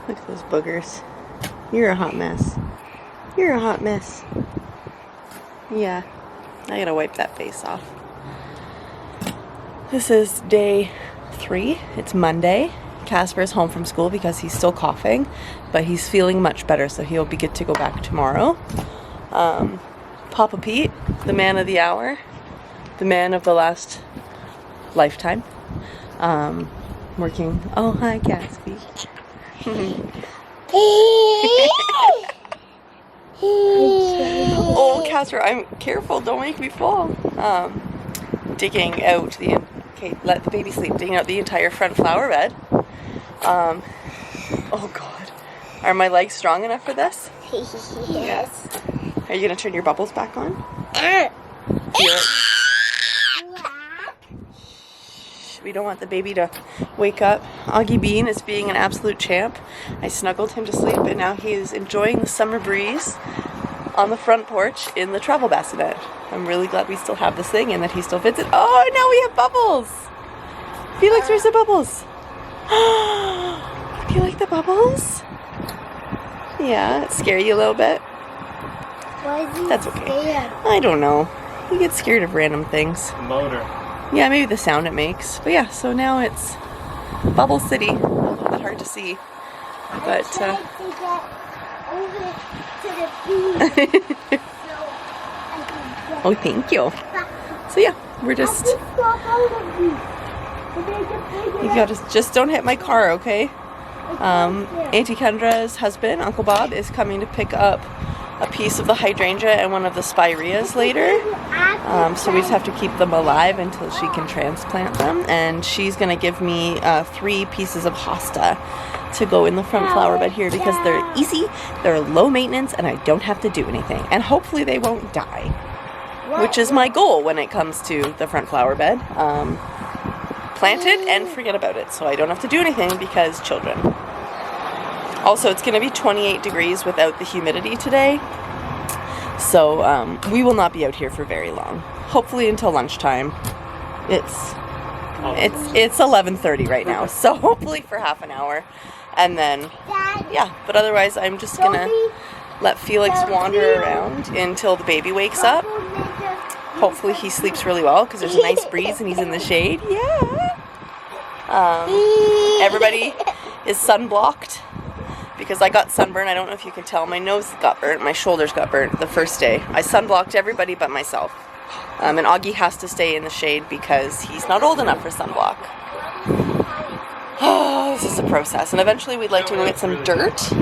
Look at those boogers. You're a hot mess. You're a hot mess. Yeah, I gotta wipe that face off. This is day 3. It's Monday. Casper's home from school because he's still coughing, but he's feeling much better, so he'll be good to go back tomorrow. Papa Pete, the man of the hour, the man of the last lifetime, working. Oh, hi, Gatsby. Oh, Casper, I'm careful. Don't make me fall. Digging out the. Okay, let the baby sleep. Digging out the entire front flower bed. Oh God, are my legs strong enough for this? Yes. Are you gonna turn your bubbles back on? Feel it. We don't want the baby to wake up. Auggie Bean is being an absolute champ. I snuggled him to sleep, and now he is enjoying the summer breeze on the front porch in the travel bassinet. I'm really glad we still have this thing and that he still fits it. Oh, now we have bubbles. Felix, where's the bubbles? Do you like the bubbles? Yeah, it scare you a little bit. Why is he That's okay. scared? I don't know. You get scared of random things. Motor. Yeah, maybe the sound it makes. But yeah, so now it's Bubble City. A little bit hard to see. But I tried to get over to the beach. So I can get oh, thank you. back. So yeah, we're just. I just got out of the beach. You gotta just don't hit my car, okay? Auntie Kendra's husband, Uncle Bob, is coming to pick up a piece of the hydrangea and one of the spireas later. So we just have to keep them alive until she can transplant them. And she's gonna give me 3 pieces of hosta to go in the front flower bed here because they're easy, they're low maintenance, and I don't have to do anything. And hopefully they won't die, which is my goal when it comes to the front flower bed. Plant it and forget about it, so I don't have to do anything because children. Also, it's going to be 28 degrees without the humidity today, so we will not be out here for very long. Hopefully until lunchtime. It's 11:30 right now, so hopefully for half an hour, and then yeah. But otherwise, I'm just gonna let Felix wander around until the baby wakes up. Hopefully he sleeps really well because there's a nice breeze and he's in the shade. Yeah. Everybody is sunblocked because I got sunburned. I don't know if you can tell. My nose got burnt. My shoulders got burnt the first day. I sunblocked everybody but myself. And Auggie has to stay in the shade because he's not old enough for sunblock. Oh, this is a process. And eventually we'd like to go get some dirt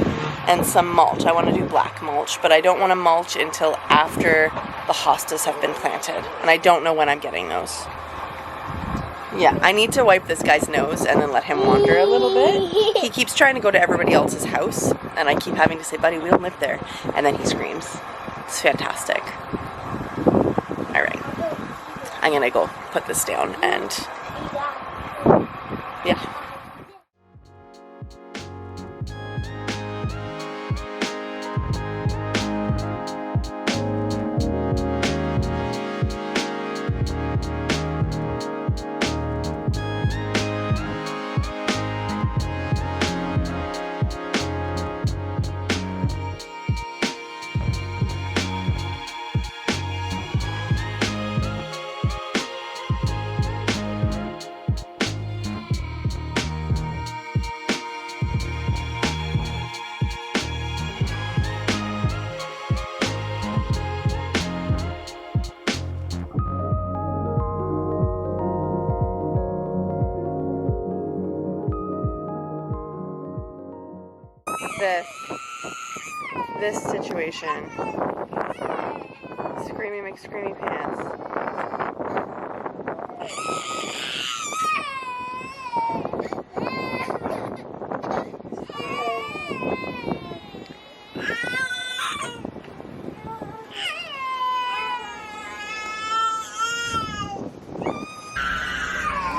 and some mulch. I want to do black mulch, but I don't want to mulch until after the hostas have been planted. And I don't know when I'm getting those. Yeah, I need to wipe this guy's nose and then let him wander a little bit. He keeps trying to go to everybody else's house, and I keep having to say, buddy, we don't live there. And then he screams. It's fantastic. All right. I'm going to go put this down and yeah. This situation. Screamy McScreamy pants.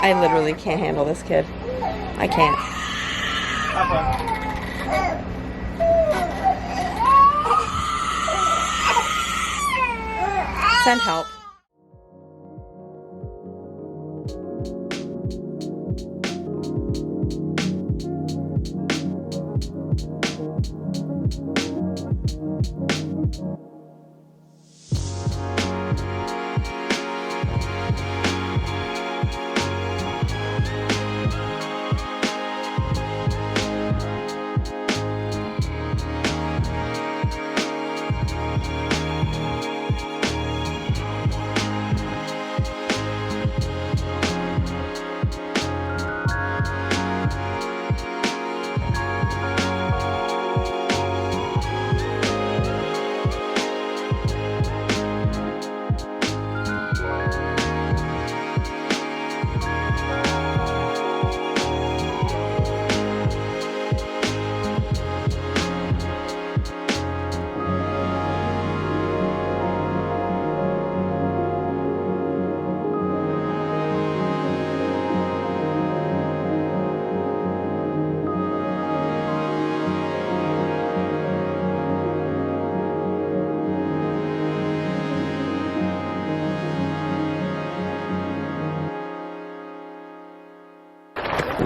I literally can't handle this kid. I can't. Send help.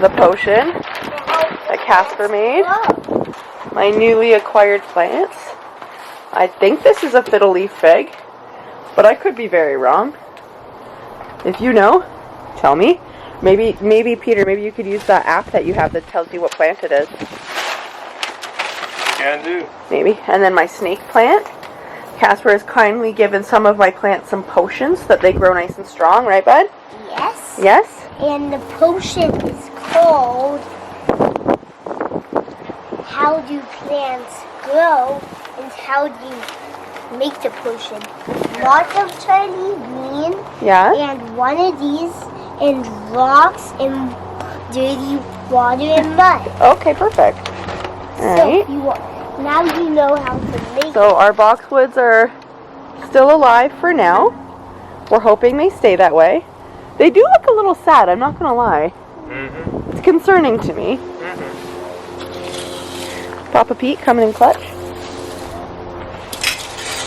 the potion that Casper made. My newly acquired plants. I think this is a fiddle leaf fig, but I could be very wrong. If you know, tell me. Maybe Peter, maybe you could use that app that you have that tells you what plant it is. Can do. Maybe. And then my snake plant. Casper has kindly given some of my plants some potions so that they grow nice and strong, right, bud? Yes. Yes? And the potion is called How Do Plants Grow and How Do You Make the Potion. Lots of Chinese green. Yeah? And one of these and rocks and dirty water and mud. Okay, perfect. Alright. So now you know how to make So our boxwoods are still alive for now. We're hoping they stay that way. They do look a little sad, I'm not going to lie. Mm-hmm. It's concerning to me. Mm-hmm. Papa Pete coming in clutch.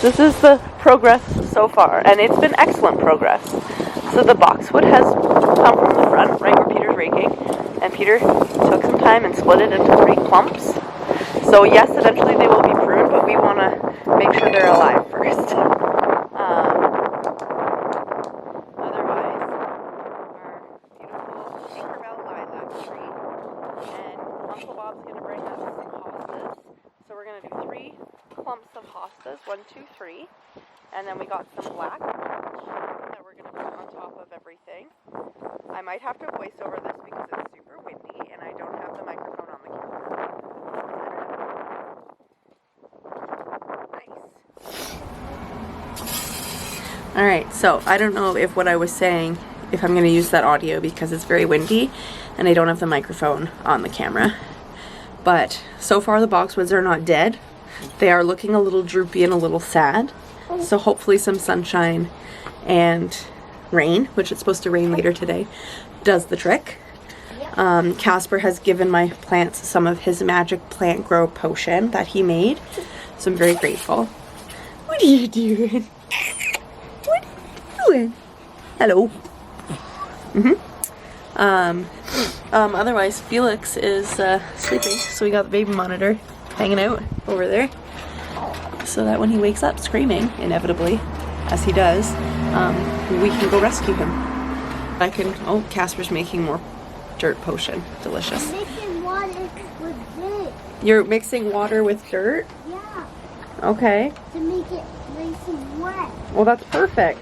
This is the progress so far, and it's been excellent progress. So the boxwood has come from the front, right where Peter's raking, and Peter took some time and split it into 3 clumps. So yes, eventually they will be pruned, but we want to make sure they're alive first. Otherwise, our beautiful Tinkerbell lilac tree, and Uncle Bob's going to bring us some hostas. So we're going to do 3 clumps of hostas, 1, 2, 3, and then we got some black that we're going to put on top of everything. I might have to voice over this because it's super windy and I don't have the microphone on the camera. Nice. Alright, so I don't know if what I was saying, if I'm going to use that audio because it's very windy and I don't have the microphone on the camera. But so far the boxwoods are not dead. They are looking a little droopy and a little sad. So hopefully some sunshine and rain, which it's supposed to rain later today, does the trick. Casper has given my plants some of his magic plant grow potion that he made. So I'm very grateful. What are you doing? What are you doing? Hello. Otherwise Feliks is sleeping, so we got the baby monitor hanging out over there, so that when he wakes up screaming, inevitably, as he does, we can go rescue him. Oh, Casper's making more dirt potion. Delicious. I'm mixing water with dirt. You're mixing water with dirt? Yeah. Okay. To make it nice and wet. Well, that's perfect.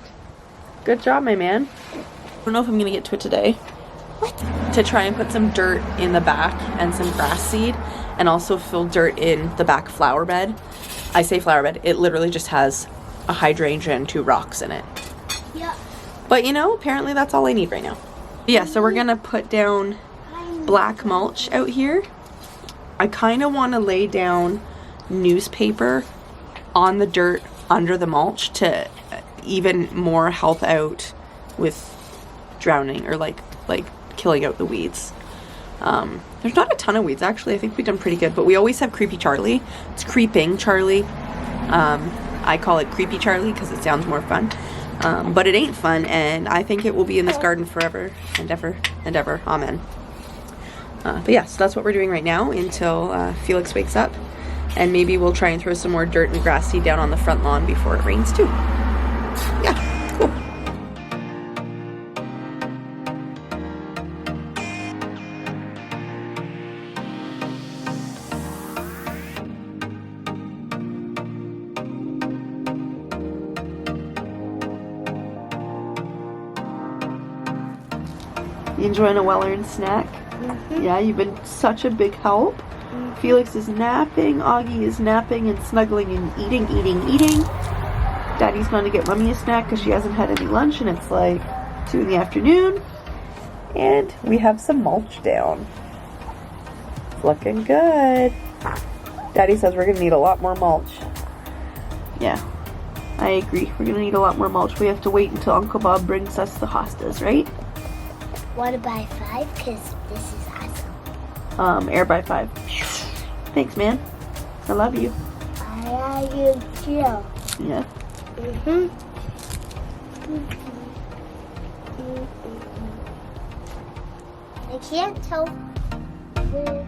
Good job, my man. I don't know if I'm gonna get to it today. What? To try and put some dirt in the back and some grass seed, and also fill dirt in the back flower bed. I say flower bed, it literally just has a hydrangea and 2 rocks in it. Yeah. But you know, apparently that's all I need right now. Yeah, so we're gonna put down black mulch out here. I kind of want to lay down newspaper on the dirt under the mulch to even more help out with drowning or like killing out the weeds. There's not a ton of weeds actually. I think we've done pretty good, but we always have Creepy Charlie. It's Creeping Charlie. I call it Creepy Charlie because it sounds more fun. But it ain't fun, and I think it will be in this garden forever and ever and ever. Amen. But yeah, so that's what we're doing right now until Feliks wakes up, and maybe we'll try and throw some more dirt and grass seed down on the front lawn before it rains too. Yeah, cool. You enjoying a well-earned snack? Mm-hmm. Yeah, you've been such a big help. Mm-hmm. Feliks is napping, Auggie is napping and snuggling and eating. Daddy's going to get Mommy a snack because she hasn't had any lunch and it's like 2 in the afternoon. And we have some mulch down. It's looking good. Daddy says we're going to need a lot more mulch. Yeah, I agree. We're going to need a lot more mulch. We have to wait until Uncle Bob brings us the hostas, right? Water by 5 because this is awesome. Air by 5. Thanks, man. I love you. I love you too. Yeah. I can't tell where.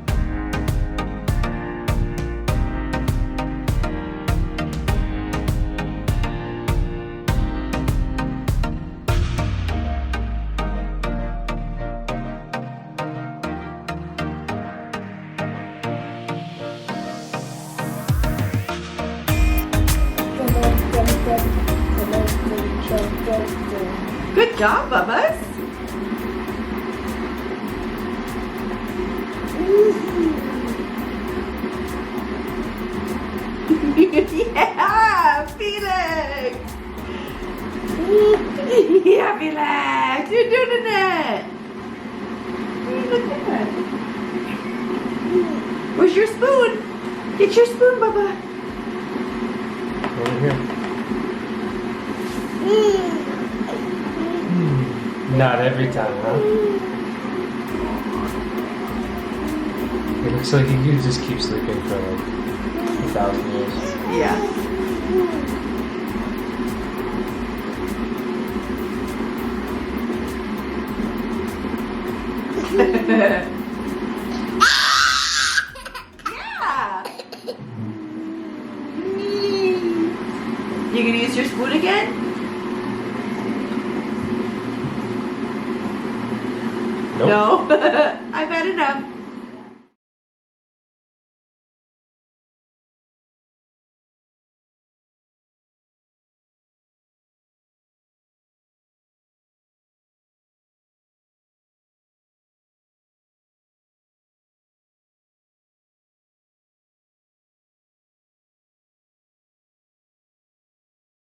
Good job, Bubba's. Yeah, Felix. Yeah, Felix. You're doing it. Look at that. Where's your spoon? Get your spoon, Bubba. Over here. Not every time, huh? It looks like you can just keep sleeping for like 1,000 years. Yeah. Yeah. You gonna use your spoon again? Nope. No. I've had enough.